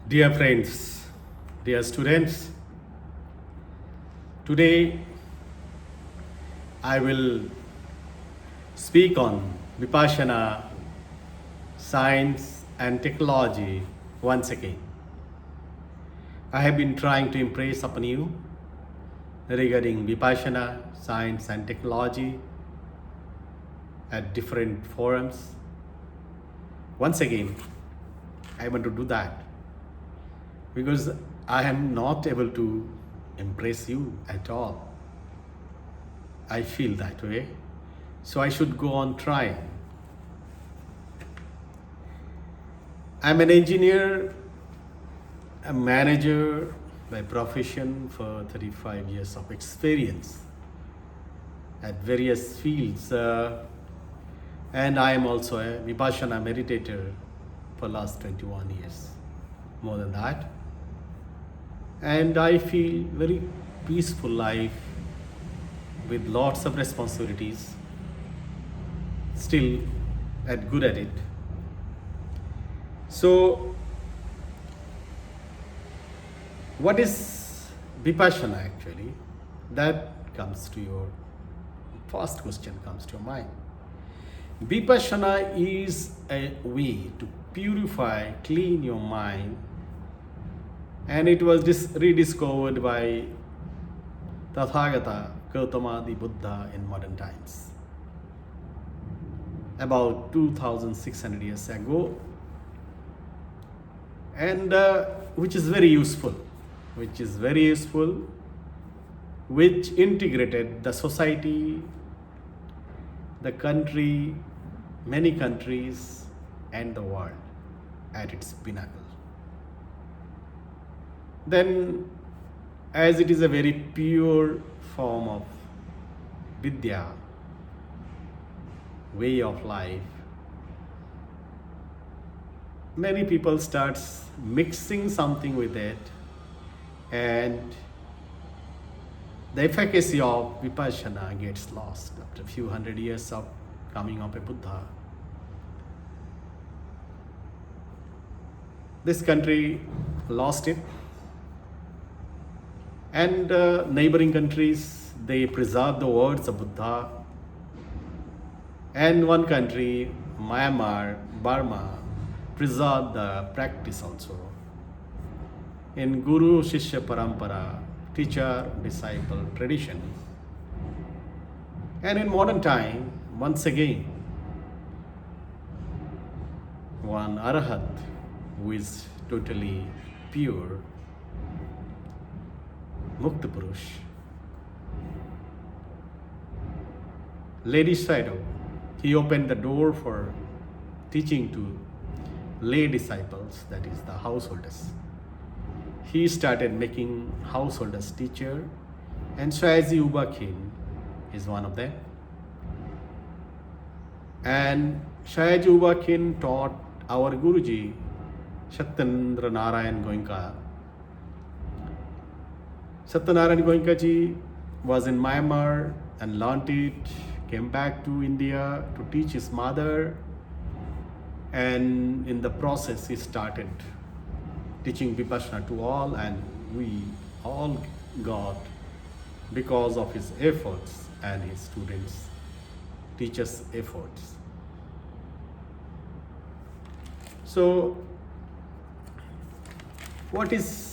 Dear friends, dear students, today I will speak on Vipassana, science and technology once again. I have been trying to impress upon you regarding Vipassana, science and technology at different forums. Once again, I want to do that because I am not able to impress you at all. I feel that way. So I should go on trying. I'm an engineer, a manager by profession for 35 years of experience at various fields. And I am also a Vipassana meditator for last 21 years, more than that. And I feel very peaceful life with lots of responsibilities, still good at it. So what is Vipassana actually? That comes to your first question comes to your mind. Vipassana is a way to purify, clean your mind, and it was rediscovered by Tathagata Gautama the Buddha in modern times, about 2600 years ago, and which is very useful, which integrated the society, the country, many countries, and the world at its pinnacle. Then, as it is a very pure form of vidya, way of life, many people start mixing something with it, and the efficacy of Vipassana gets lost after a few hundred years of coming of a Buddha. This country lost it, and neighboring countries, they preserve the words of Buddha, and one country, Myanmar, Burma, preserve the practice also. In Guru Shishya Parampara, teacher disciple tradition. And in modern time, once again, one Arahat who is totally pure, Mukta Purush, Lady Shadow, he opened the door for teaching to lay disciples, that is the householders. He started making householders teacher, and Goenka UBa Khin is one of them. And Goenka UBa Khin taught our Guruji, Satyendra Narayan Goenka. Satyanarayan Goenka ji was in Myanmar and learnt it, came back to India to teach his mother, and in the process he started teaching Vipassana to all, and we all got, because of his efforts and his students, teachers' efforts. So what is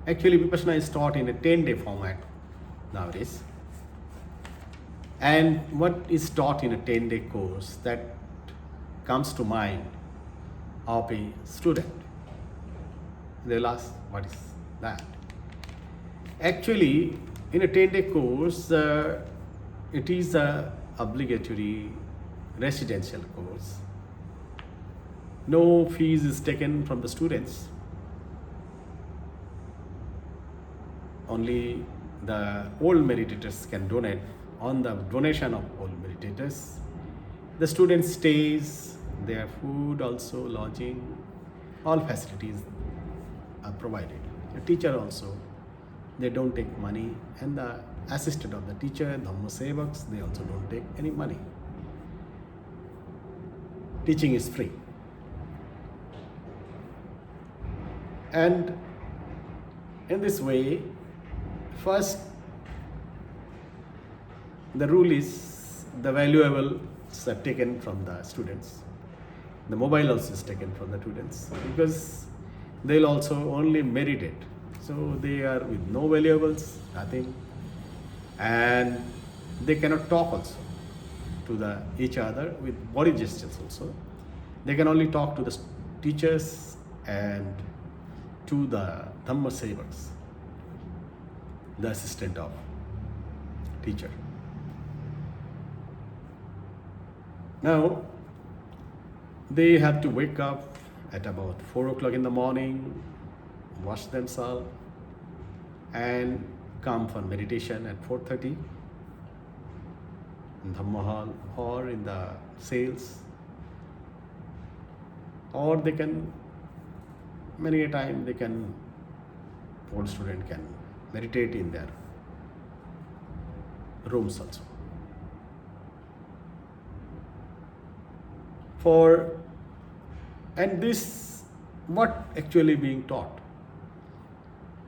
actually Vipassana is taught in a 10-day format nowadays. And what is taught in a 10-day course that comes to mind of a student? They'll ask, what is that? Actually, in a 10-day course, it is a obligatory residential course. No fees is taken from the students. Only the old meditators can donate. On the donation of old meditators, the student stays, their food also, lodging, all facilities are provided. The teacher also, they don't take money, and the assistant of the teacher, Dhamma Sevaks, they also don't take any money. Teaching is free. And in this way, first, the rule is the valuables are taken from the students. The mobile also is taken from the students because they'll also only meditate. So they are with no valuables, nothing, and they cannot talk also to the each other with body gestures also. They can only talk to the teachers and to the Dhamma Sevaks, the assistant of teacher. Now, they have to wake up at about 4 o'clock in the morning, wash themselves, and come for meditation at 4:30 in Dhamma hall or in the sales. Or they can, many a time they can, old student can meditate in their rooms also. And this, what actually being taught?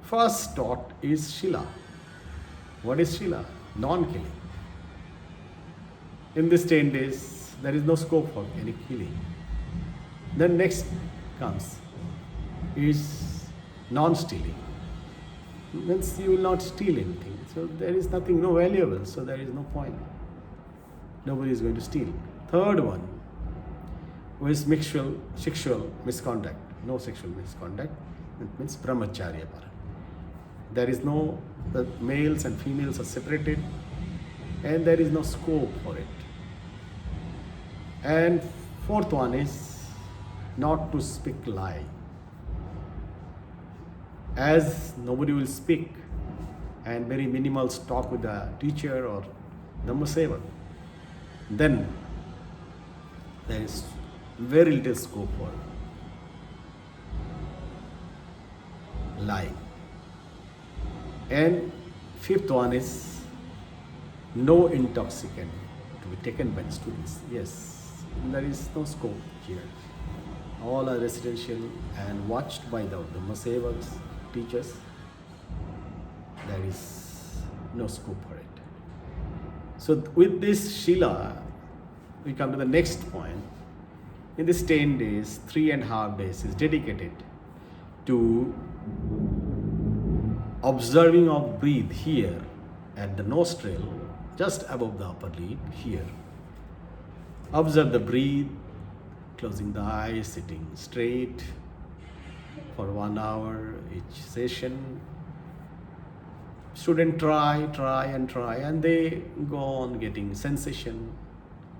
First taught is Shila. What is Shila? Non-killing. In this 10 days, there is no scope for any killing. Then next comes is non-stealing. Means you will not steal anything. So there is nothing, no valuable, so there is no point. Nobody is going to steal. Third one was sexual misconduct. No sexual misconduct. It means brahmacharya para. There is no, the males and females are separated and there is no scope for it. And fourth one is not to speak lie. As nobody will speak and very minimal talk with the teacher or Dhamma Seva, then there is very little scope for lying. And fifth one is no intoxicant to be taken by the students. Yes, there is no scope here. All are residential and watched by the Dhamma Sevaks, teachers. There is no scope for it. So with this Shila, we come to the next point. In this 10 days, 3.5 days is dedicated to observing of breath here at the nostril, just above the upper lip here. Observe the breath, closing the eyes, sitting straight for 1 hour each session. Students try and they go on getting sensation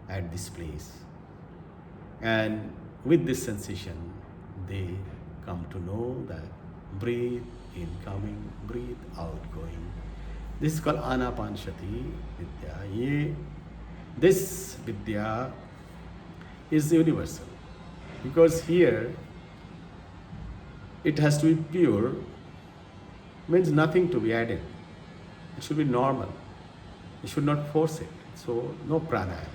at this place. And with this sensation, they come to know that breathe incoming, breathe outgoing. This is called Anapanshati Vidya. This Vidya is universal because here it has to be pure, means nothing to be added. It should be normal. You should not force it. So no pranayama.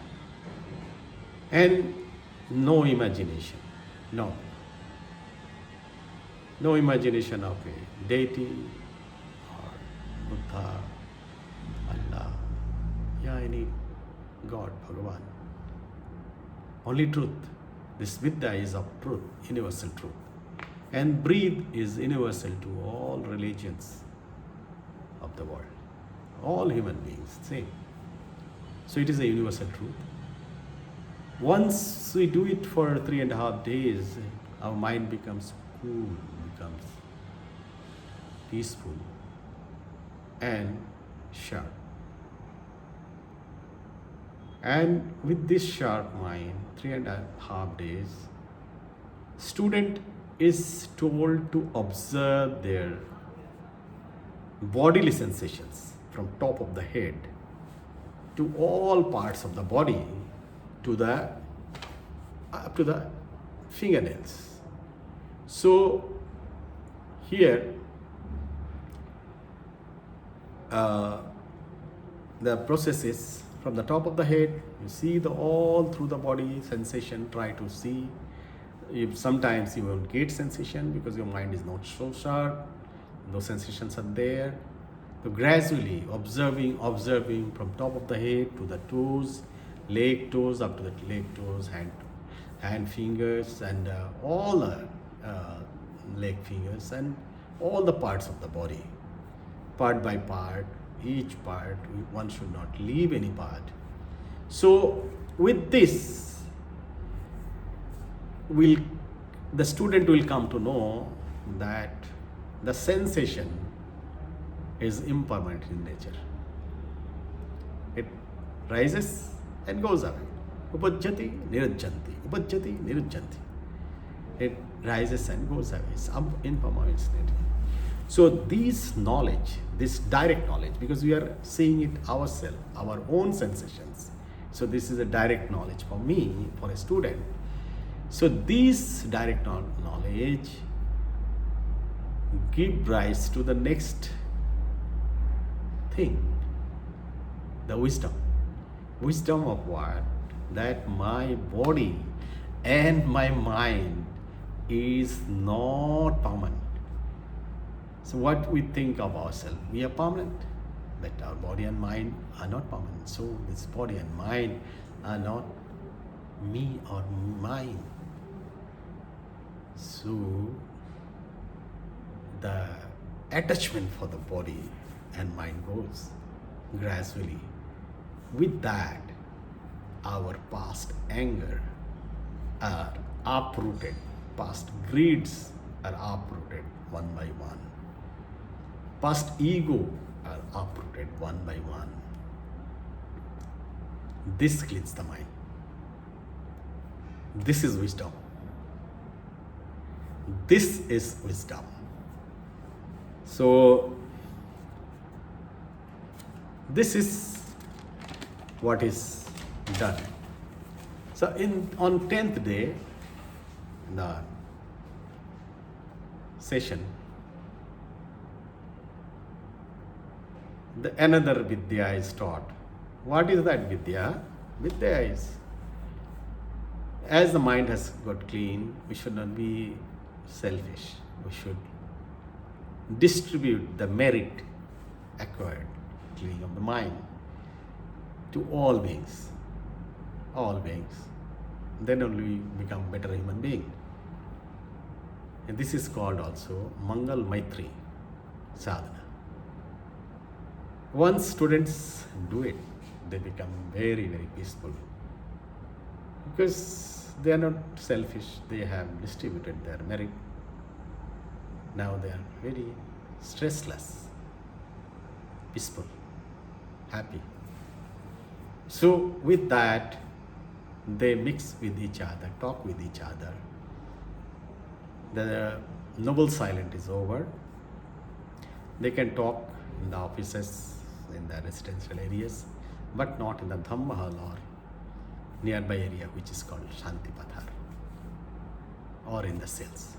And no imagination. No imagination of a deity or Buddha, Allah, any God, Bhagavan. Only truth. This Vidya is of truth, universal truth. And breathe is universal to all religions of the world. All human beings, same. So it is a universal truth. Once we do it for 3.5 days, our mind becomes cool, becomes peaceful and sharp. And with this sharp mind, 3.5 days, student is told to observe their bodily sensations from top of the head to all parts of the body to the up to the fingernails. So here the process is from the top of the head, you see the all through the body sensation, try to see. If sometimes you won't get sensation because your mind is not so sharp, those sensations are there. So gradually observing from top of the head to the toes, leg toes up to the leg toes, hand fingers, and all the leg fingers, and all the parts of the body, part by part, each part. One should not leave any part. So with this, the student will come to know that the sensation is impermanent in nature. It rises and goes away. Upajjati, nirujjanti. Upajjati, nirujjanti. It rises and goes away. It's impermanent in nature. So this knowledge, this direct knowledge, because we are seeing it ourselves, our own sensations. So this is a direct knowledge for me, for a student. So this direct knowledge give rise to the next thing, the wisdom. Wisdom of what? That my body and my mind is not permanent. So what we think of ourselves, we are permanent, but our body and mind are not permanent. So this body and mind are not me or mine. So the attachment for the body and mind goes gradually. With that, our past anger are uprooted, past greeds are uprooted one by one, past ego are uprooted one by one. This cleans the mind. This is wisdom. This is wisdom. So this is what is done. So on 10th day, the session, another vidya is taught. What is that vidya? Vidya is, as the mind has got clean, we should not be selfish. We should distribute the merit acquired, cleaning of the mind, to all beings. All beings. Then only we become better human being. And this is called also Mangal Maitri sadhana. Once students do it, they become very, very peaceful. Because they are not selfish, they have distributed their merit. Now they are very stressless, peaceful, happy. So with that, they mix with each other, talk with each other. The noble silence is over. They can talk in the offices, in the residential areas, but not in the Dhammahal or nearby area which is called Shanti Pathar, or in the cells.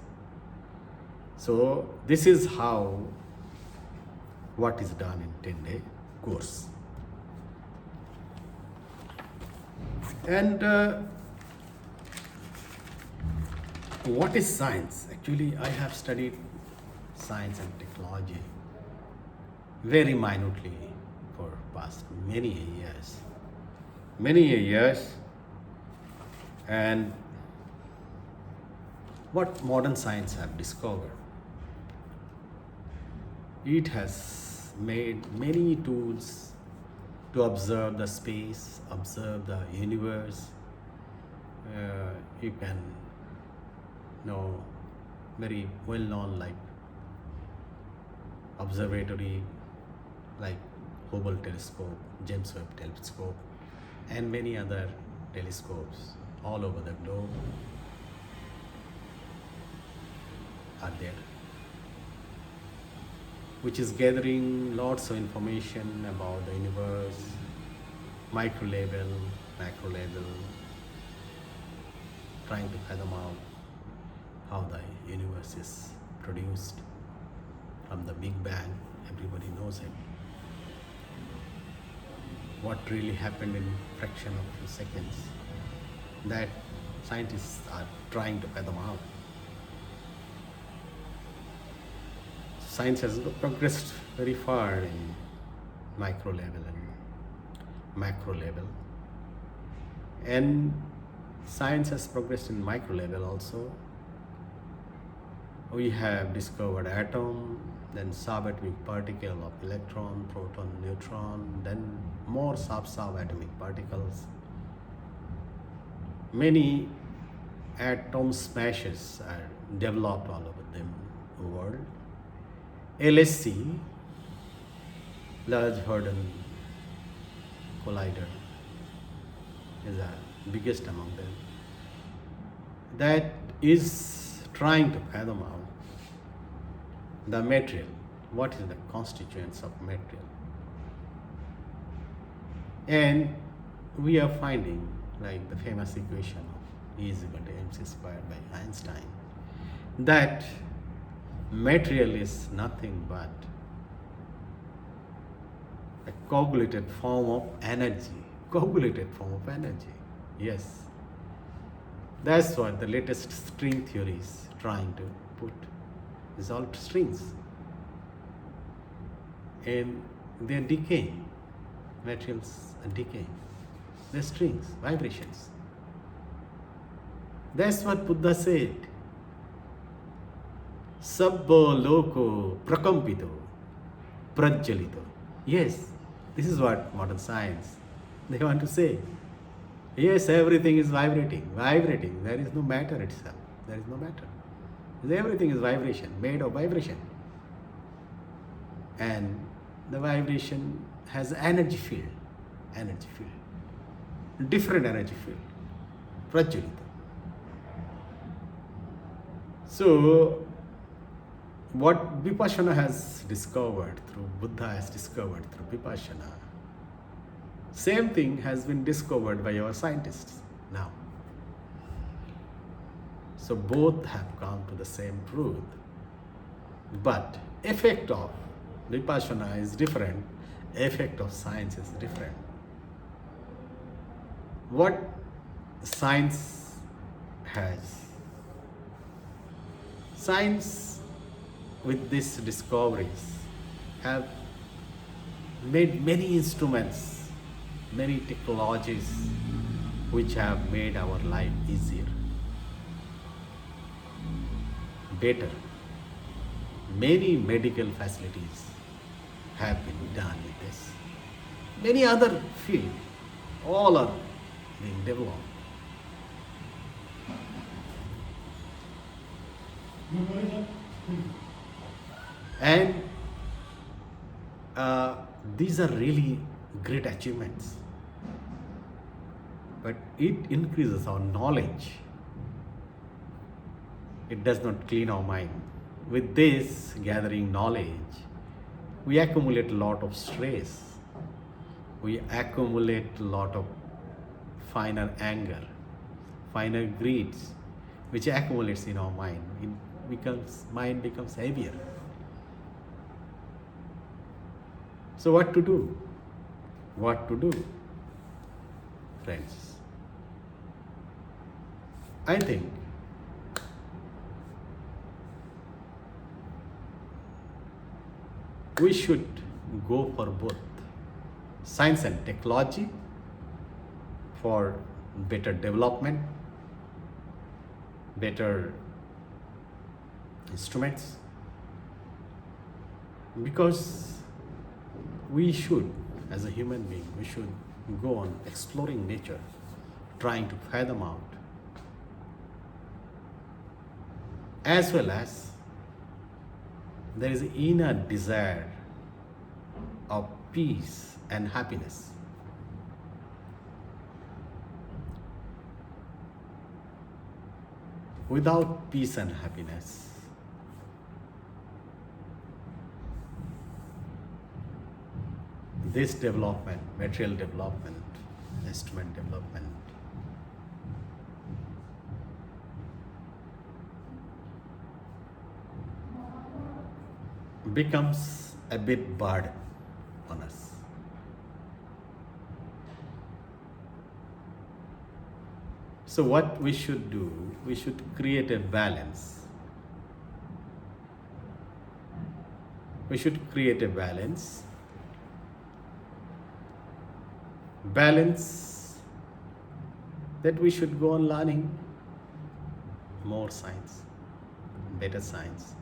So this is how what is done in 10-day course. And what is science? Actually, I have studied science and technology very minutely for past many years. And what modern science have discovered, it has made many tools to observe the space, observe the universe. You can know very well known like observatory like Hubble telescope, James Webb telescope, and many other telescopes all over the globe are there, which is gathering lots of information about the universe, micro level, macro level, trying to fathom out how the universe is produced from the Big Bang. Everybody knows it. What really happened in fraction of few seconds, that Scientists are trying to fathom out. Science has progressed very far in micro level and macro level. And science has progressed in micro level also. We have discovered atom, then subatomic particle of electron, proton, neutron, then more subatomic particles. Many atom smashes are developed all over the world. LSC, Large Hadron Collider, is the biggest among them. That is trying to fathom out the material. What is the constituents of material? And we are finding, like the famous equation of E is equal to mc squared by Einstein, that material is nothing but a coagulated form of energy. Coagulated form of energy. Yes. That's what the latest string theory is trying to put. It's all strings. And they're decaying. Materials are decaying. They're strings, vibrations. That's what Buddha said. Sabbo loko prakampito prajjalito. Yes, this is what modern science, they want to say. Yes, everything is vibrating. There is no matter itself. There is no matter. Everything is vibration, made of vibration. And the vibration has energy field. Different energy field. Prajjalita. So, what Vipassana has discovered through, Buddha has discovered through Vipassana, same thing has been discovered by our scientists now. So both have come to the same truth. But effect of Vipassana is different, effect of science is different. What science has? Science with these discoveries have made many instruments, many technologies which have made our life easier, better. Many medical facilities have been done with this. Many other fields, all are being developed. And these are really great achievements. But it increases our knowledge. It does not clean our mind. With this gathering knowledge, we accumulate a lot of stress. We accumulate a lot of finer anger, finer greeds, which accumulates in our mind. Mind becomes heavier. So what to do? What to do, friends? I think we should go for both science and technology for better development, better instruments, because we should, as a human being, we should go on exploring nature, trying to fathom out, as well as there is an inner desire of peace and happiness. Without peace and happiness, this development, material development, instrument development, becomes a bit burden on us. So what we should do, we should create a balance. We should create a balance. Balance that we should go on learning more science, better science,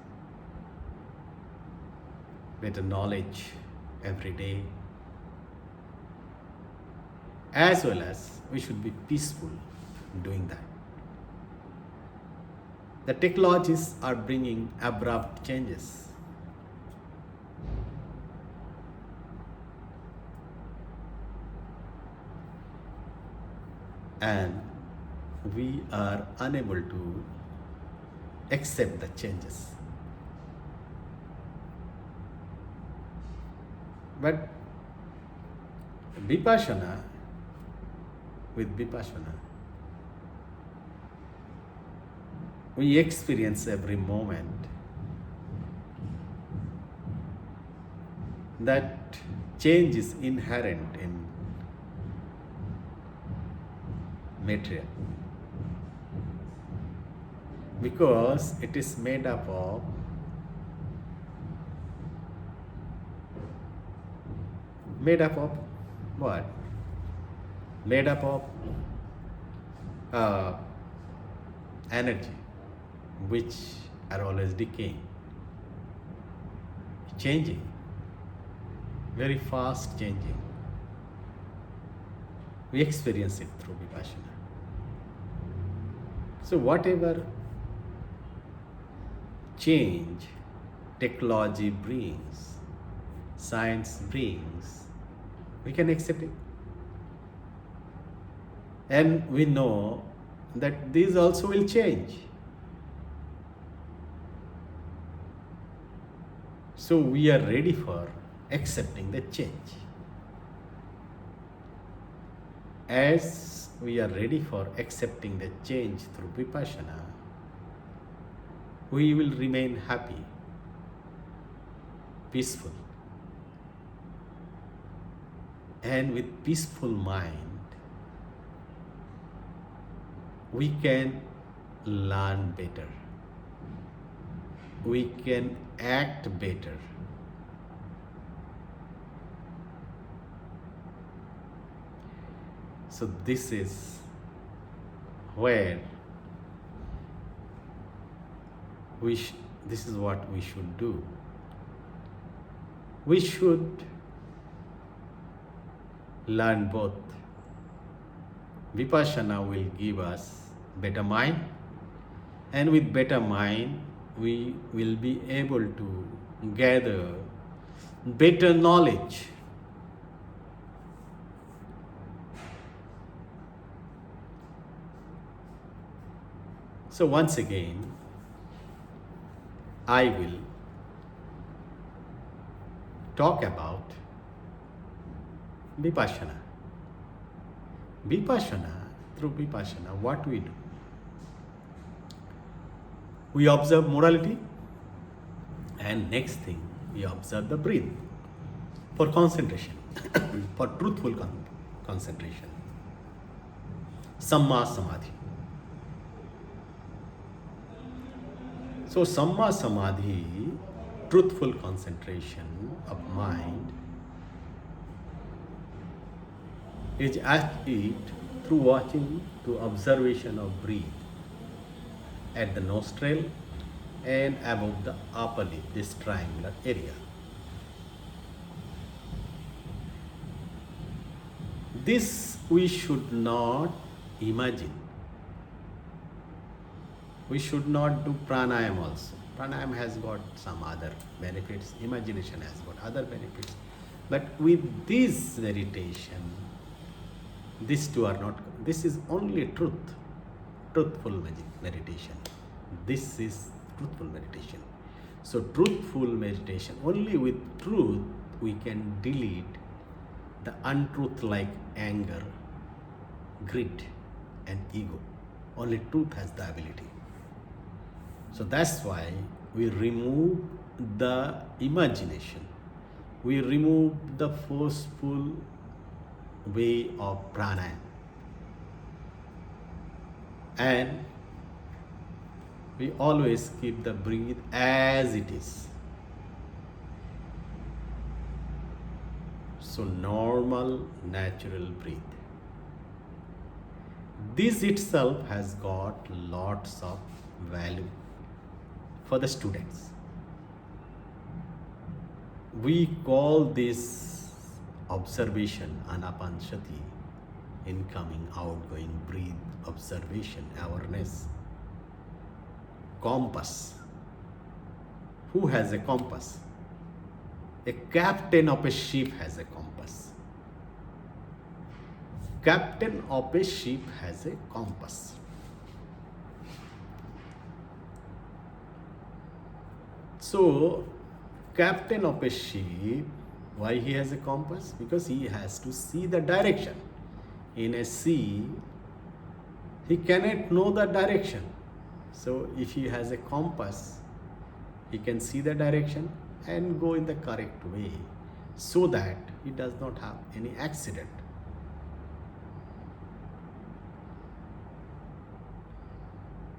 better knowledge every day, as well as we should be peaceful doing that. The technologies are bringing abrupt changes. And we are unable to accept the changes. But Vipassana, with Vipassana, we experience every moment that change is inherent in material, because it is made up of what? Made up of energy, which are always decaying, changing, very fast changing. We experience it through Vipassana. So whatever change technology brings, science brings, we can accept it. And we know that these also will change. So we are ready for accepting the change. As we are ready for accepting the change through Vipassana, we will remain happy, peaceful, and with peaceful mind, we can learn better, we can act better. So this is where this is what we should do. We should learn both. Vipassana will give us better mind, and with better mind we will be able to gather better knowledge. So once again, I will talk about Vipassana. Through Vipassana, what we do? We observe morality, and next thing, we observe the breath for concentration, for truthful concentration. Samma Samadhi. So Samma Samadhi, truthful concentration of mind, is achieved through watching, through observation of breath at the nostril and above the upper lip, this triangular area. This we should not imagine. We should not do pranayam also. Pranayam has got some other benefits, imagination has got other benefits. But with this meditation, these two are not, this is only truth, truthful meditation. This is truthful meditation. So truthful meditation, only with truth we can delete the untruth like anger, greed and ego. Only truth has the ability. So that's why we remove the imagination. We remove the forceful way of pranayam. And we always keep the breathe as it is. So normal, natural breathe. This itself has got lots of value for the students. We call this observation anapanshati, incoming, outgoing, breathe, observation, awareness, compass. Who has a compass? A captain of a ship has a compass. Captain of a ship has a compass. So, captain of a ship, why he has a compass? Because he has to see the direction. In a sea, he cannot know the direction. So, if he has a compass, he can see the direction and go in the correct way so that he does not have any accident.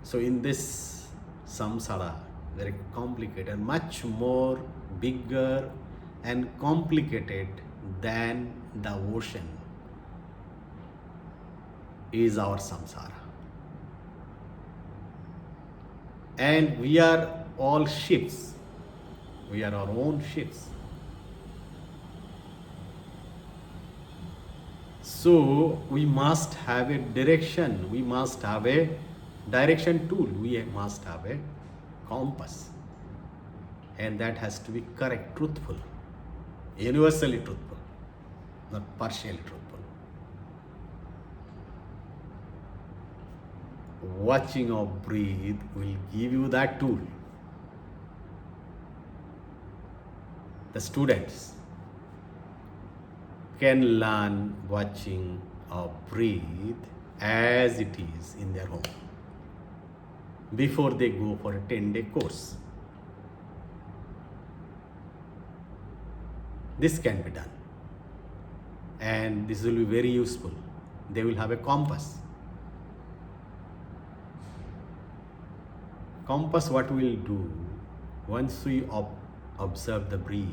So in this samsara, very complicated, much more bigger and complicated than the ocean is our samsara. And we are all ships. We are our own ships. So we must have a direction. We must have a direction tool. We must have a compass. And that has to be correct, truthful, universally truthful, not partially truthful. Watching or breathe will give you that tool. The students can learn watching or breathe as it is in their home before they go for a 10-day course. This can be done, and this will be very useful. They will have a compass. Compass, what we will do, once we observe the breathe,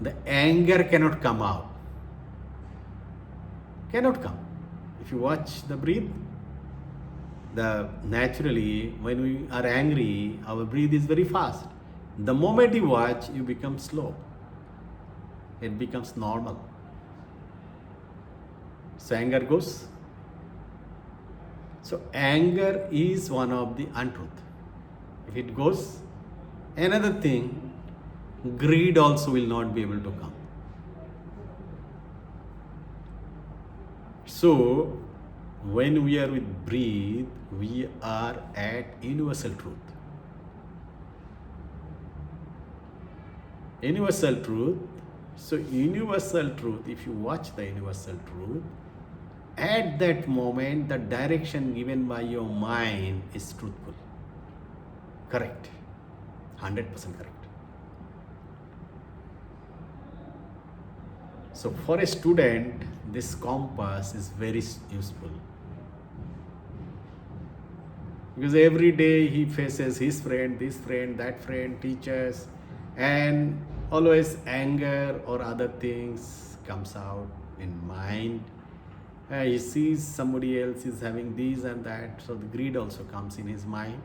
the anger cannot come out. Cannot come. If you watch the breathe, naturally when we are angry, our breathe is very fast. The moment you watch, you become slow. It becomes normal. So anger goes. So anger is one of the untruth. If it goes, another thing, greed also will not be able to come. So when we are with breathe, we are at universal truth. Universal truth. So universal truth, if you watch the universal truth, at that moment the direction given by your mind is truthful. Correct. 100% correct. So for a student, this compass is very useful. Because every day he faces his friend, this friend, that friend, teachers, and always anger or other things comes out in mind. He sees somebody else is having this and that, so the greed also comes in his mind.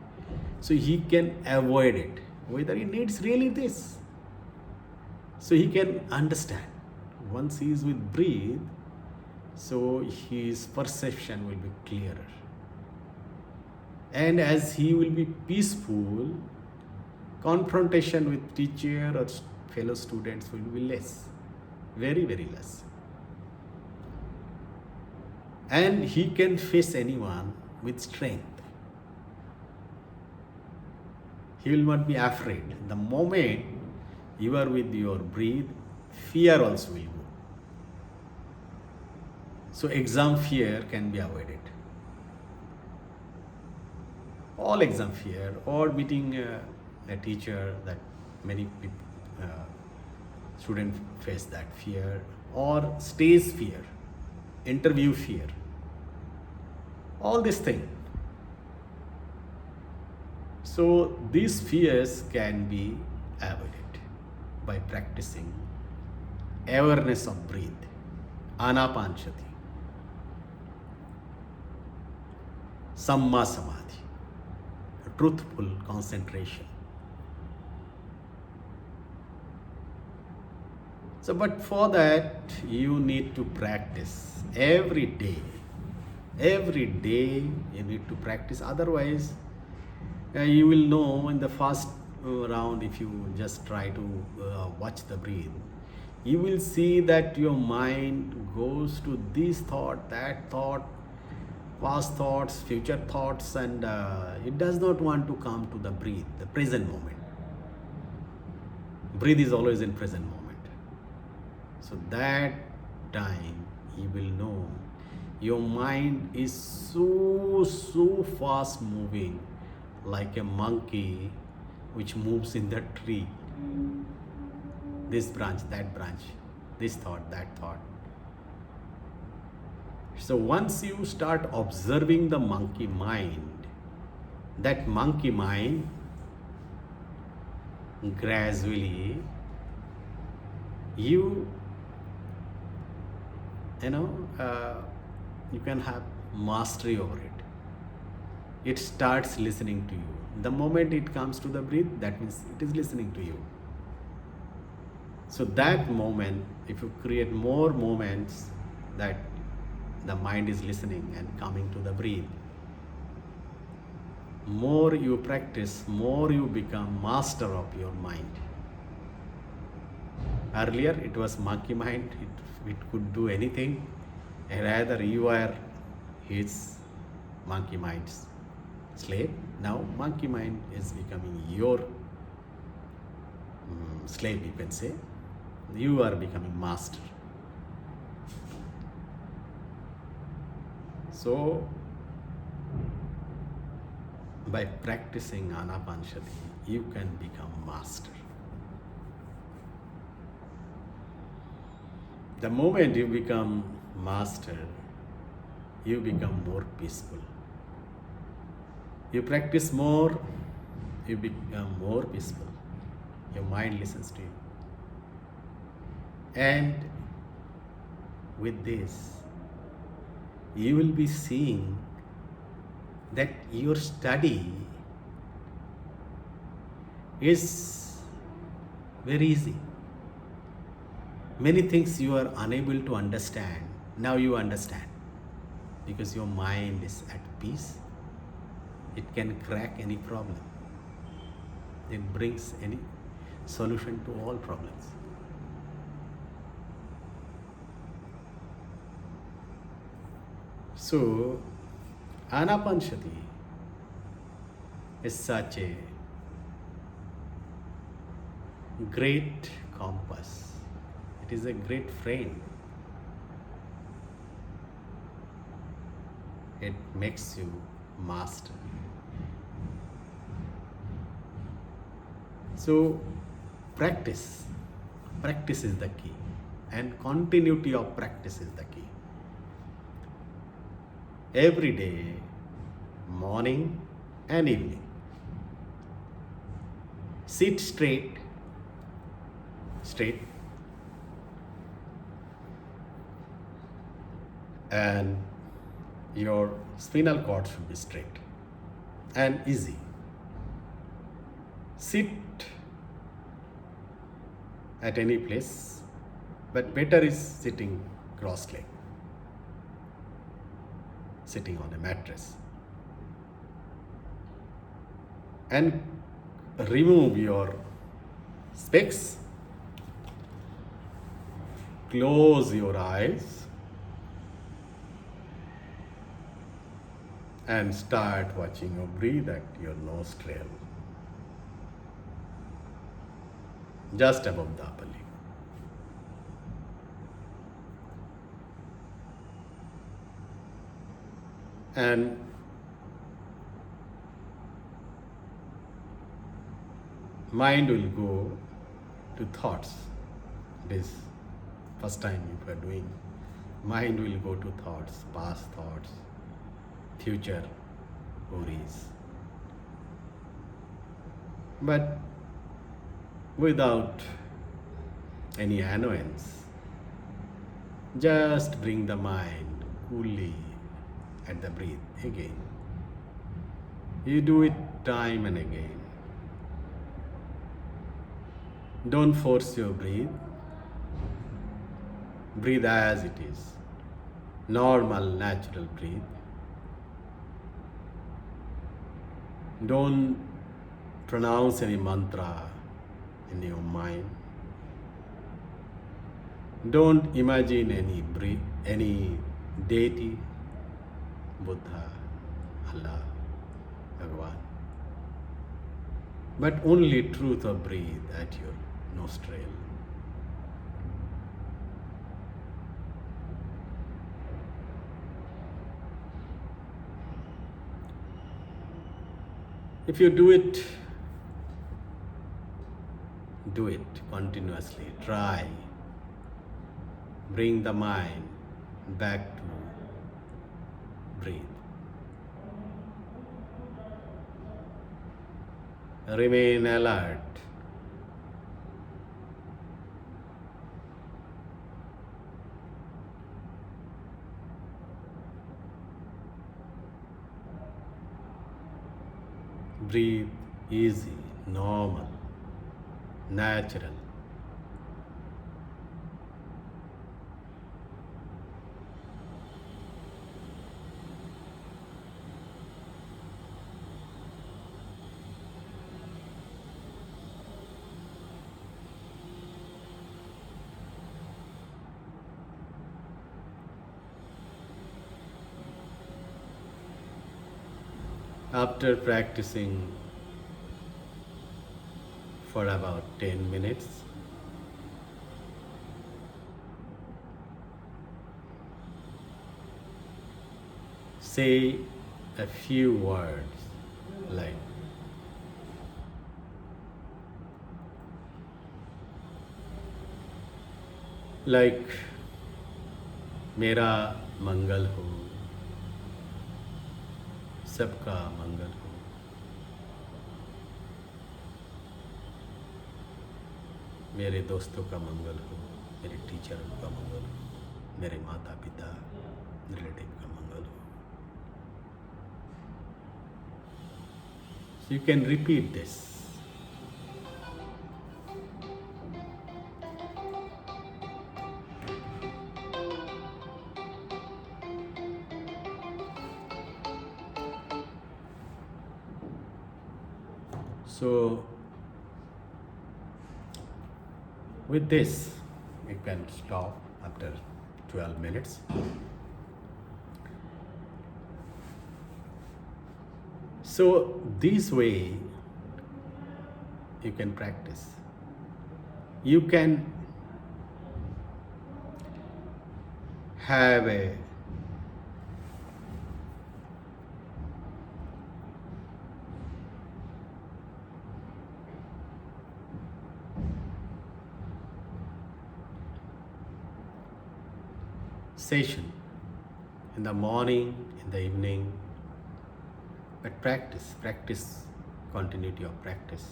So he can avoid it, whether he needs really this. So he can understand. Once he is with breathe, so his perception will be clearer. And as he will be peaceful, confrontation with teacher or fellow students will be less, very, very less. And he can face anyone with strength. He will not be afraid. The moment you are with your breathe, fear also will go. So exam fear can be avoided. All exam fear, or meeting a teacher, that many people, students face that fear, or stage fear, interview fear. all this thing. So these fears can be avoided by practicing awareness of breath, anapanshati, samma samadhi, truthful concentration. So, but for that, you need to practice every day. Every day you need to practice. Otherwise, you will know in the first round, if you just try to watch the breath, you will see that your mind goes to this thought, that thought, past thoughts, future thoughts, and it does not want to come to the breath, the present moment. Breathe is always in present moment. So that time you will know your mind is so fast moving, like a monkey which moves in the tree. This branch, that branch, this thought, that thought. So once you start observing the monkey mind, that monkey mind gradually you can have mastery over it. It starts listening to you. The moment it comes to the breath, that means it is listening to you. So that moment, if you create more moments that the mind is listening and coming to the breath, more you practice, more you become master of your mind. Earlier it was monkey mind, it could do anything, and rather you are his monkey mind's slave. Now monkey mind is becoming your slave, you can say. You are becoming master. So by practicing anapanshati, you can become master. The moment you become master, you become more peaceful. You practice more, you become more peaceful. Your mind listens to you. And with this, you will be seeing that your study is very easy. Many things you are unable to understand, now you understand, because your mind is at peace. It can crack any problem. It brings any solution to all problems. So, anapanshati is such a great compass. It is a great friend. It makes you master. So, practice is the key, and continuity of practice is the key. Every day, morning and evening, sit straight, and your spinal cord should be straight and easy. Sit at any place, but better is sitting cross-legged, sitting on a mattress. And remove your specs, close your eyes, and start watching your breathe at your nostril, just above the upper lip. And mind will go to thoughts. This first time you are doing, mind will go to thoughts, past thoughts, future worries. But without any annoyance, just bring the mind coolly at the breath again. You do it time and again. Don't force your breath. Breathe as it is. Normal, natural breathe. Don't pronounce any mantra in your mind. Don't imagine any deity, Buddha, Allah, Bhagavan. But only truth of breathe at your nostril. If you do it continuously. Try. Bring the mind back to breathe. Remain alert. Breathe easy, normal, natural. After practicing for about 10 minutes, say a few words like मेरा मंगल हो, सबका मंगल हो, मेरे दोस्तों का मंगल हो, मेरे टीचरों का मंगल हो, मेरे माता पिता रिलेटिव का मंगल हो. So you can repeat this. So with this, you can stop after 12 minutes. So this way you can practice. You can have a session in the morning, in the evening, but practice, continuity of practice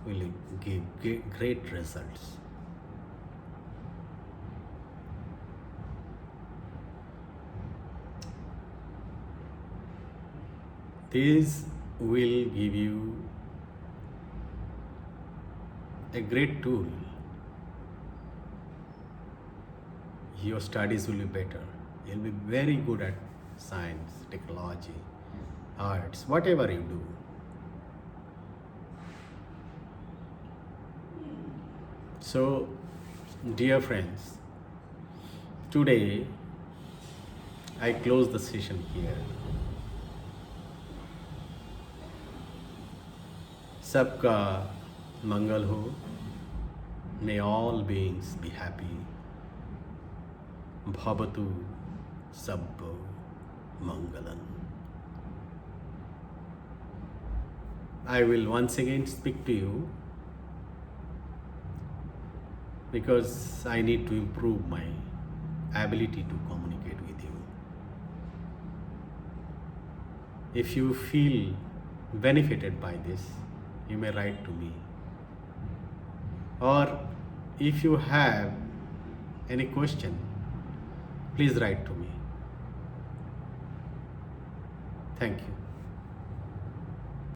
will give great results. This will give you a great tool. Your studies will be better. You'll be very good at science, technology, arts, whatever you do. So, dear friends, today I close the session here. Sabka mangal ho. May all beings be happy. Bhavatu sabbo mangalam. I will once again speak to you because I need to improve my ability to communicate with you. If you feel benefited by this, you may write to me. Or if you have any question, please write to me. Thank you.